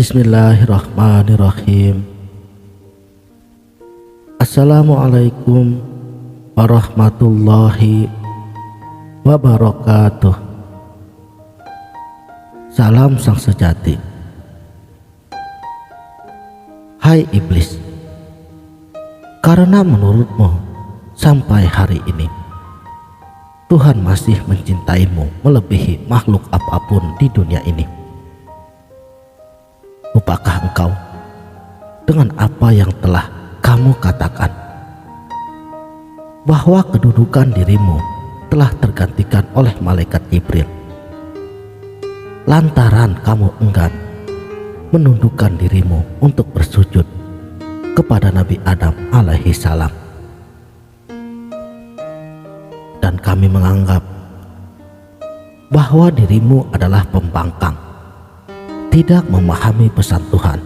Bismillahirrahmanirrahim. Assalamualaikum warahmatullahi wabarakatuh. Salam sang sejati. Hai iblis, karena menurutmu sampai hari ini Tuhan masih mencintaimu melebihi makhluk apapun di dunia ini. Lupakah engkau dengan apa yang telah kamu katakan, bahwa kedudukan dirimu telah tergantikan oleh malaikat Jibril, lantaran kamu enggan menundukkan dirimu untuk bersujud kepada Nabi Adam alaihi salam. Dan kami menganggap bahwa dirimu adalah pembangkang, tidak memahami pesan Tuhan,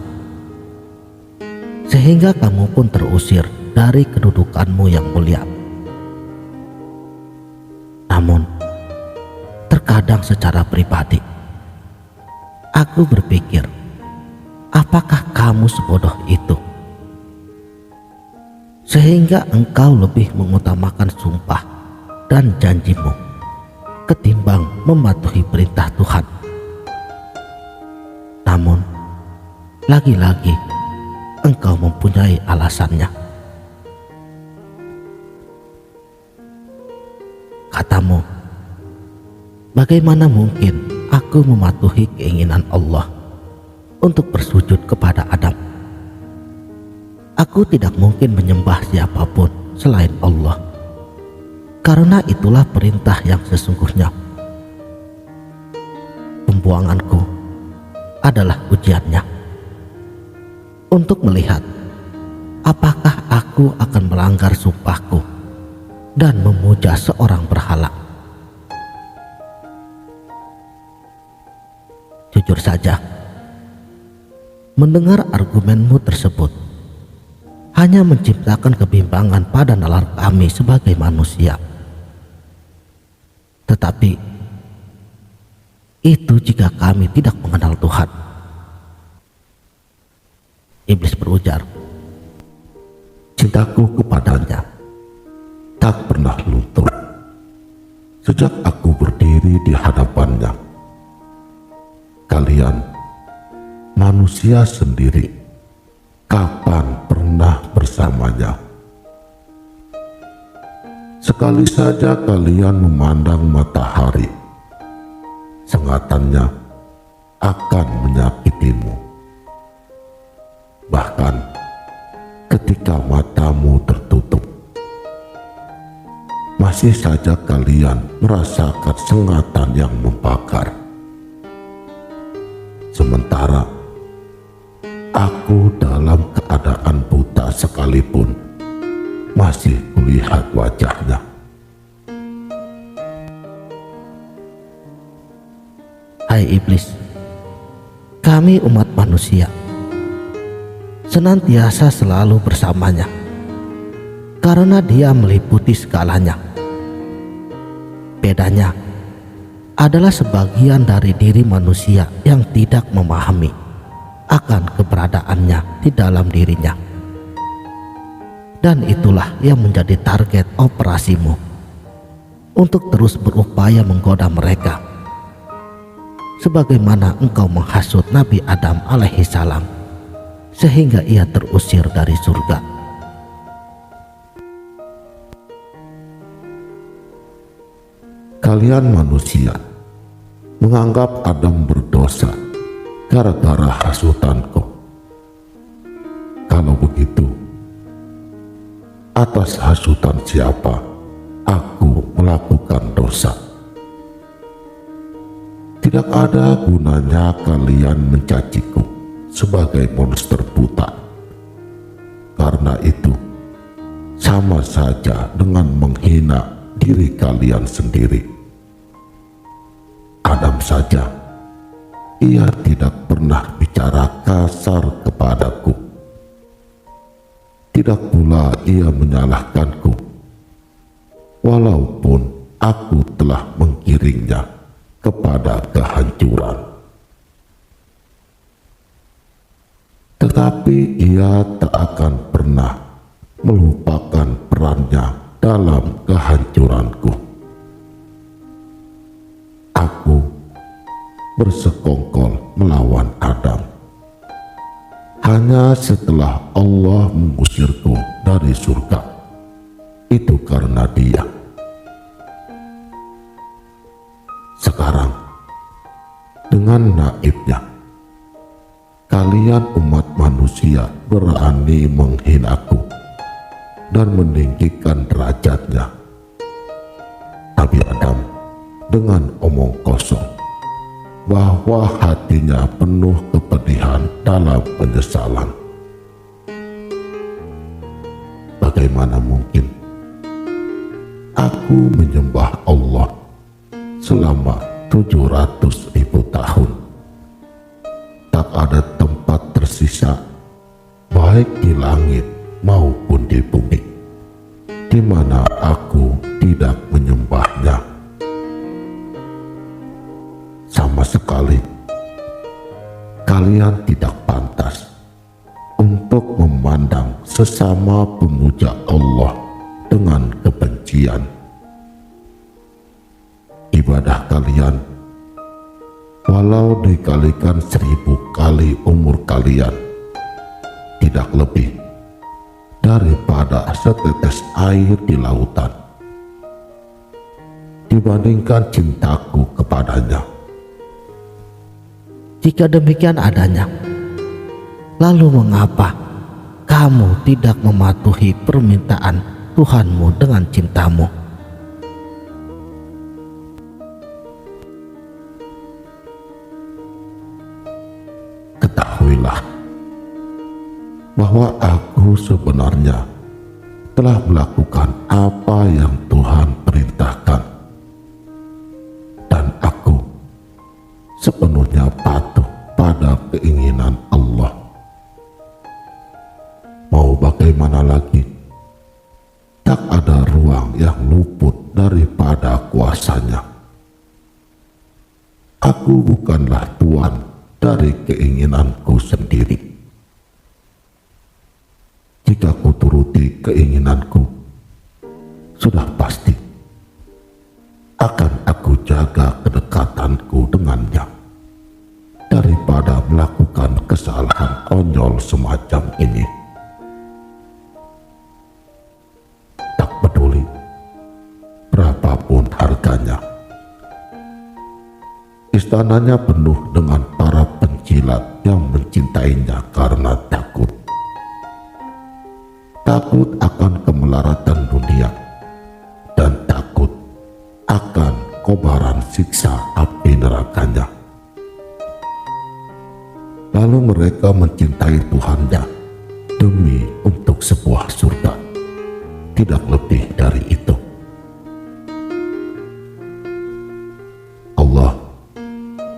sehingga kamu pun terusir dari kedudukanmu yang mulia. Namun, terkadang secara pribadi, aku berpikir, apakah kamu sebodoh itu, sehingga engkau lebih mengutamakan sumpah dan janjimu ketimbang mematuhi perintah Tuhan? Namun, lagi-lagi engkau mempunyai alasannya. Katamu, bagaimana mungkin aku mematuhi keinginan Allah untuk bersujud kepada Adam? Aku tidak mungkin menyembah siapapun selain Allah, karena itulah perintah yang sesungguhnya. Pembuanganku adalah ujiannya untuk melihat apakah aku akan melanggar sumpahku dan memuja seorang berhala. Jujur saja, mendengar argumenmu tersebut hanya menciptakan kebimbangan pada nalar kami sebagai manusia. Tetapi itu jika kami tidak mengenal Tuhan. Iblis berujar, cintaku kepadanya tak pernah luntur sejak aku berdiri di hadapannya. Kalian manusia sendiri kapan pernah bersamanya? Sekali saja kalian memandang matahari, sengatannya akan menyakitimu. Bahkan ketika matamu tertutup, masih saja kalian merasakan sengatan yang membakar. Sementara aku dalam keadaan buta sekalipun masih kulihat wajahnya. hai iblis, kami umat manusia senantiasa selalu bersamanya, karena Dia meliputi segalanya. Bedanya adalah sebagian dari diri manusia yang tidak memahami akan keberadaannya di dalam dirinya. Dan itulah yang menjadi target operasimu untuk terus berupaya menggoda mereka, sebagaimana engkau menghasut Nabi Adam alaihi salam sehingga ia terusir dari surga. Kalian manusia menganggap Adam berdosa gara-gara hasutanku. Kalau begitu, atas hasutan siapa aku melakukan dosa? Tidak ada gunanya kalian mencaciku sebagai monster buta. Karena itu sama saja dengan menghina diri kalian sendiri. Adam saja, ia tidak pernah bicara kasar kepadaku. Tidak pula ia menyalahkanku, walaupun aku telah menggiringnya kepada kehancuran. tetapi ia tak akan pernah melupakan perannya dalam kehancuranku. Aku bersekongkol melawan Adam hanya setelah Allah mengusirku dari surga. Itu karena dia. Sekarang dengan naibnya, kalian umat manusia berani menghinaku dan meninggikan derajatnya. Nabi Adam dengan omong kosong bahwa hatinya penuh kepedihan dalam penyesalan. Bagaimana mungkin aku menyembah Allah selama 700.000 tahun? Tak ada tempat tersisa baik di langit maupun di bumi di mana aku tidak menyembahnya. Sama sekali kalian tidak pantas untuk memandang sesama pemuja Allah dengan kebencian. Ibadah kalian, walau dikalikan 1000 kali umur kalian, tidak lebih daripada setetes air di lautan dibandingkan cintaku kepadanya. Jika demikian adanya, lalu mengapa kamu tidak mematuhi permintaan Tuhanmu dengan cintamu? Ketahuilah bahwa aku sebenarnya telah melakukan apa yang Tuhan perintahkan, dan aku sepenuhnya patuh pada keinginan Allah. Mau bagaimana lagi, tak ada ruang yang luput daripada kuasanya. Aku bukanlah tuan dari keinginanku sendiri. Jika ku turuti keinginanku, sudah pasti akan aku jaga kedekatanku dengannya daripada melakukan kesalahan konyol semacam ini. Tak peduli berapapun harganya. Istananya penuh dengan para penjilat yang mencintainya karena takut. Takut akan kemelaratan dunia dan takut akan kobaran siksa api nerakanya. Lalu mereka mencintai Tuhannya demi untuk sebuah surga, tidak lebih dari itu. Allah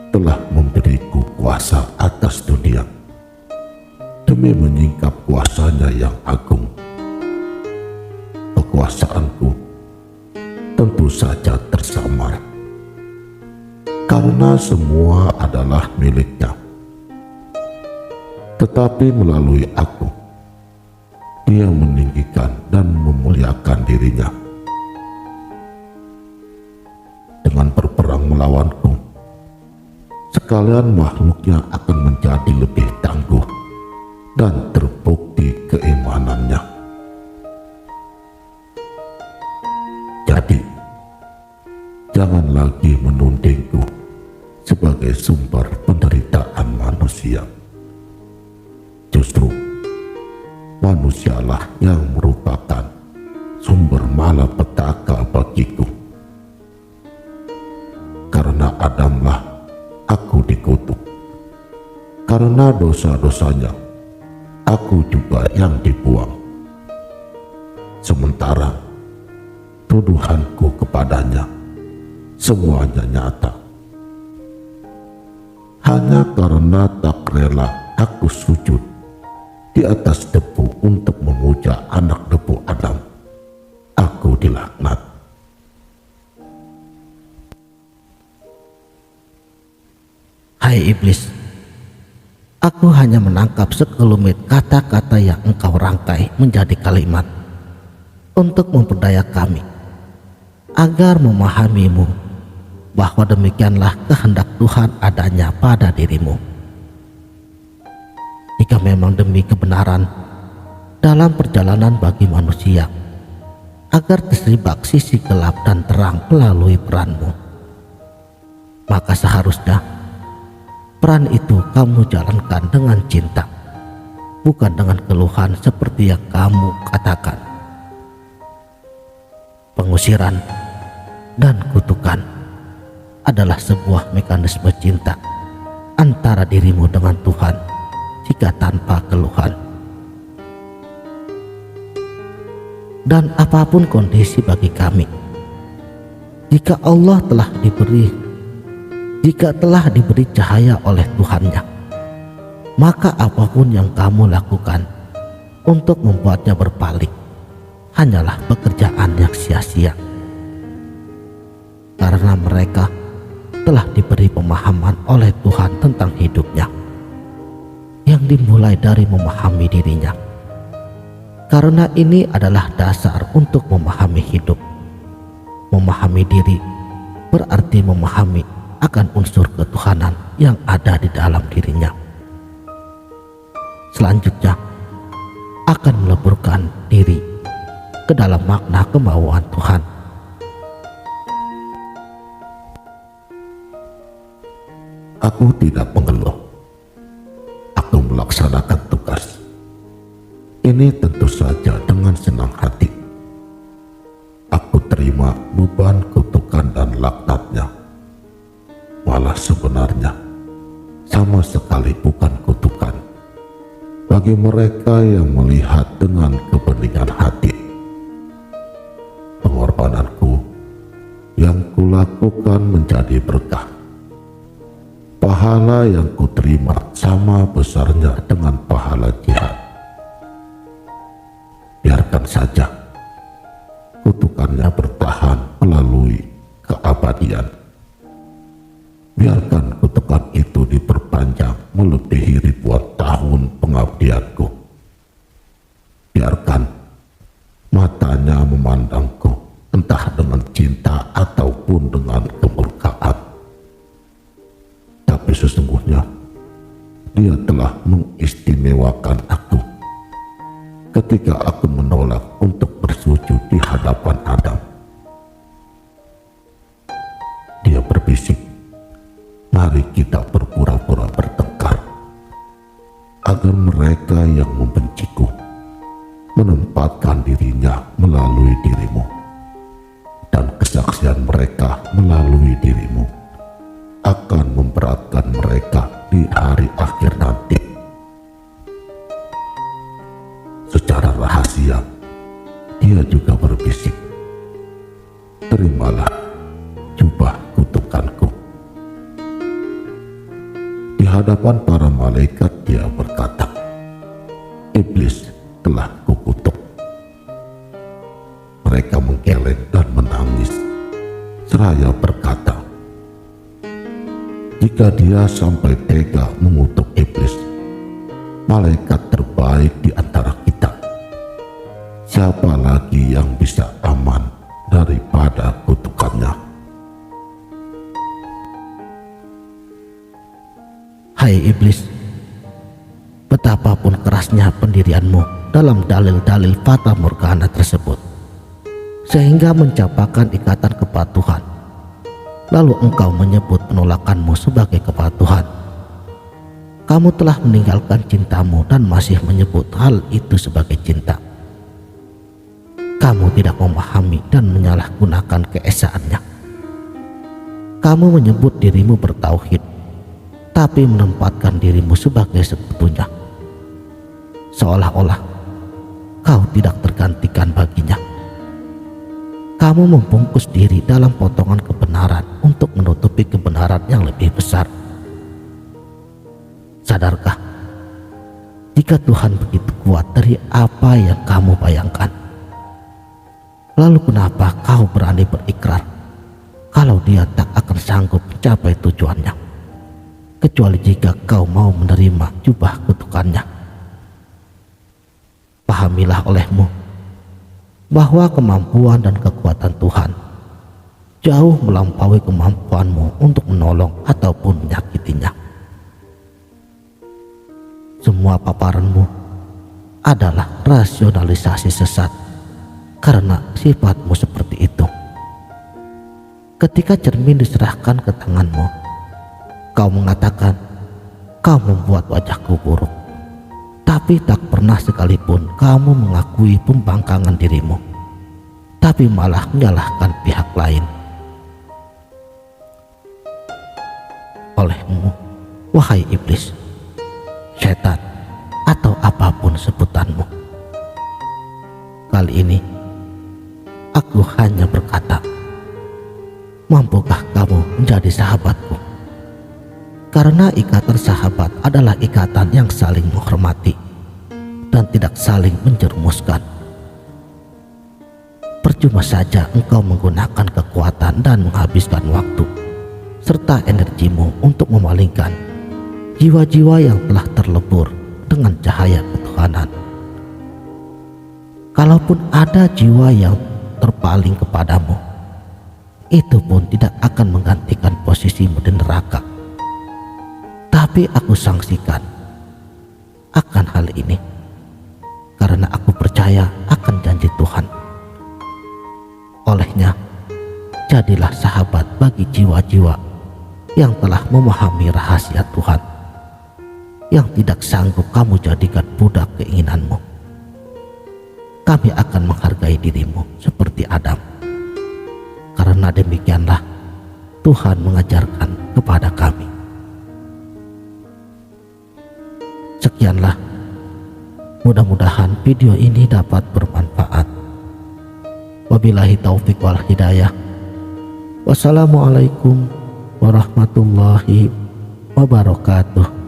telah memberiku kuasa atas dunia demi menyingkap kuasanya yang agung. Kekuasaanku tentu saja tersamar karena semua adalah miliknya. Tetapi melalui aku, dia meninggikan dan memuliakan dirinya. Dengan berperang melawanku, sekalian makhluknya akan menjadi lebih tangguh dan terbukti keimanannya. Jadi, jangan lagi menundingku sebagai sumber penderitaan manusia. Justru, manusialah yang merupakan sumber malapetaka bagiku. Karena Adamlah aku dikutuk. Karena dosa-dosanya, aku juga yang dibuang. Sementara tuduhanku kepadanya semuanya nyata. Hanya karena tak rela aku sujud di atas debu untuk memuja anak debu Adam, aku dilaknat. Hai iblis, Aku hanya menangkap sekelumit kata-kata yang engkau rangkai menjadi kalimat untuk memperdaya kami agar memahamimu bahwa demikianlah kehendak Tuhan adanya pada dirimu. Jika memang demi kebenaran dalam perjalanan bagi manusia agar terselibak sisi gelap dan terang melalui peranmu, maka seharusnya peran itu kamu jalankan dengan cinta, bukan dengan keluhan seperti yang kamu katakan. Pengusiran dan kutukan adalah sebuah mekanisme cinta antara dirimu dengan Tuhan jika tanpa keluhan. Dan apapun kondisi bagi kami, jika telah diberi cahaya oleh Tuhannya, maka apapun yang kamu lakukan untuk membuatnya berpaling hanyalah pekerjaan yang sia-sia, karena mereka telah diberi pemahaman oleh Tuhan tentang hidupnya yang dimulai dari memahami dirinya. Karena ini adalah dasar untuk memahami hidup. Memahami diri berarti memahami akan unsur ketuhanan yang ada di dalam dirinya. Selanjutnya akan meleburkan diri ke dalam makna kemauan Tuhan. Aku tidak mengeluh. Aku melaksanakan tugas ini tentu saja dengan senang hati. Aku terima beban kutukan dan laknatnya. Malah sebenarnya sama sekali bukan kutukan bagi mereka yang melihat dengan kebeningan hati. Pengorbananku yang kulakukan menjadi berkah. Pahala yang kuterima sama besarnya dengan pahala jihad. Biarkan saja kutukannya bertahan melalui keabadian. Biarkan kutukan itu diperpanjang melebihi ribuan tahun pengabdianku. Biarkan matanya memandangku entah dengan cinta ataupun dengan kemurkaan. Tapi sesungguhnya Dia telah mengistimewakan aku ketika aku menolak untuk bersujud di hadapan Adam. Dia berbisik, mari kita berpura-pura bertengkar, agar mereka yang membenciku menempatkan dirinya melalui dirimu, dan kesaksian mereka melalui dirimu akan memberatkan mereka di hari akhir nanti. Secara rahasia, dia juga berbisik, terimalah jubah kutukanku. Di hadapan para malaikat dia berkata, iblis telah kukutuk. Mereka menggeleng dan menangis, seraya berkata, jika dia sampai tega mengutuk iblis, malaikat terbaik di antara kita, siapa lagi yang bisa aman daripada kutukannya? Hai iblis, betapapun kerasnya pendirianmu dalam dalil-dalil fata morgana tersebut, sehingga mencapakan ikatan kepatuhan, lalu engkau menyebut penolakanmu sebagai kepatuhan. Kamu telah meninggalkan cintamu dan masih menyebut hal itu sebagai cinta. Kamu tidak memahami dan menyalahgunakan keesaannya. Kamu menyebut dirimu bertauhid, tapi menempatkan dirimu sebagai sekutunya, seolah-olah kau tidak tergantikan baginya. Kamu membungkus diri dalam potongan kebenaran untuk menutupi kebenaran yang lebih besar. Sadarkah jika Tuhan begitu kuat dari apa yang kamu bayangkan? Lalu kenapa kau berani berikrar kalau Dia tak akan sanggup mencapai tujuannya? kecuali jika kau mau menerima jubah kutukannya. Pahamilah olehmu bahwa kemampuan dan kekuatan Tuhan jauh melampaui kemampuanmu untuk menolong ataupun menyakitinya. Semua paparanmu adalah rasionalisasi sesat karena sifatmu seperti itu. Ketika cermin diserahkan ke tanganmu, kau mengatakan, kau membuat wajahku buruk. Tapi tak pernah sekalipun kamu mengakui pembangkangan dirimu, tapi malah menyalahkan pihak lain. Olehmu, wahai iblis, setan, atau apapun sebutanmu, kali ini aku hanya berkata, mampukah kamu menjadi sahabatku? Karena ikatan sahabat adalah ikatan yang saling menghormati dan tidak saling menjerumuskan. Percuma saja engkau menggunakan kekuatan dan menghabiskan waktu serta energimu untuk memalingkan jiwa-jiwa yang telah terlebur dengan cahaya ketuhanan. Kalaupun ada jiwa yang terpaling kepadamu, itu pun tidak akan menggantikan posisimu di neraka. Tapi aku sangsikan akan hal ini karena aku percaya akan janji Tuhan. Olehnya, jadilah sahabat bagi jiwa-jiwa yang telah memahami rahasia Tuhan, yang tidak sanggup kamu jadikan budak keinginanmu. Kami akan menghargai dirimu seperti Adam, karena demikianlah Tuhan mengajarkan kepada kami. Sekianlah, mudah-mudahan video ini dapat bermanfaat. Wabillahi taufik wal hidayah. Wassalamualaikum warahmatullahi wabarakatuh.